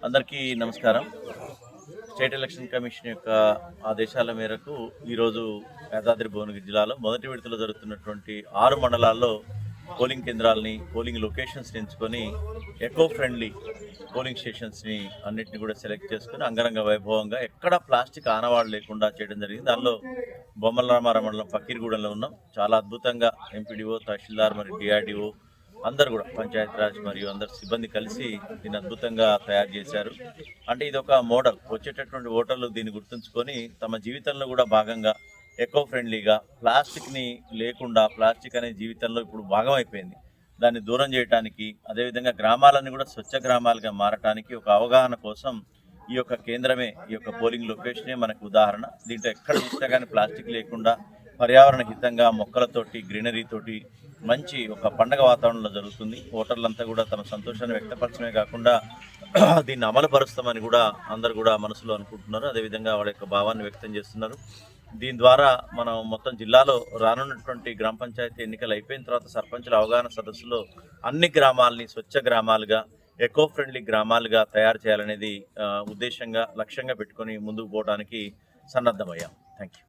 అందరికీ నమస్కారం. State election commission యొక్క ఆదేశాల మేరకు ఈరోజు యాదాద్రి భువనగిరి జిల్లాలో మొదటి విడతలో జరుగుతున్నటువంటి 6 మండలాల్లో పోలింగ్ కేంద్రాలని, పోలింగ్ లొకేషన్స్ని ఎంచుకొని ఎకో ఫ్రెండ్లీ పోలింగ్ స్టేషన్స్ని అన్నింటినీ కూడా సెలెక్ట్ చేసుకుని అంగరంగ వైభవంగా ఎక్కడ ప్లాస్టిక్ ఆనవాళ్ళు లేకుండా చేయడం జరిగింది. దానిలో బొమ్మల రామారావు మండలం ఫకీర్గూడెంలో ఉన్నాం. చాలా అద్భుతంగా ఎంపీడీఓ, తహసీల్దార్ మరియు డిఆర్డీఓ అందరు కూడా పంచాయతీరాజ్ మరియు అందరు సిబ్బంది కలిసి దీన్ని అద్భుతంగా తయారు చేశారు. అంటే ఇది ఒక మోడల్. వచ్చేటటువంటి ఓటర్లు దీన్ని గుర్తుంచుకొని తమ జీవితంలో కూడా భాగంగా ఎకో ఫ్రెండ్లీగా ప్లాస్టిక్ని లేకుండా, ప్లాస్టిక్ అనే జీవితంలో ఇప్పుడు భాగం అయిపోయింది, దాన్ని దూరం చేయడానికి, అదేవిధంగా గ్రామాలన్నీ కూడా స్వచ్ఛ గ్రామాలుగా మారటానికి ఒక అవగాహన కోసం ఈ యొక్క కేంద్రమే, ఈ యొక్క పోలింగ్ లొకేషనే మనకు ఉదాహరణ. దీంట్లో ఎక్కడ చూసినా కానీ ప్లాస్టిక్ లేకుండా పర్యావరణ హితంగా మొక్కలతోటి, గ్రీనరీతోటి మంచి ఒక పండగ వాతావరణంలో జరుగుతుంది. ఓటర్లంతా కూడా తమ సంతోషాన్ని వ్యక్తపరచడమే కాకుండా దీన్ని అమలు పరుస్తామని కూడా అందరు కూడా మనసులో అనుకుంటున్నారు. అదేవిధంగా వాళ్ళ యొక్క భావాన్ని వ్యక్తం చేస్తున్నారు. దీని ద్వారా మనం మొత్తం జిల్లాలో రానున్నటువంటి గ్రామ పంచాయతీ ఎన్నికలు అయిపోయిన తర్వాత సర్పంచుల అవగాహన సదస్సులో అన్ని గ్రామాలని స్వచ్ఛ గ్రామాలుగా, ఎకో ఫ్రెండ్లీ గ్రామాలుగా తయారు చేయాలనేది ఉద్దేశంగా, లక్ష్యంగా పెట్టుకొని ముందుకు పోవడానికి సన్నద్ధమయ్యాం. Thank you.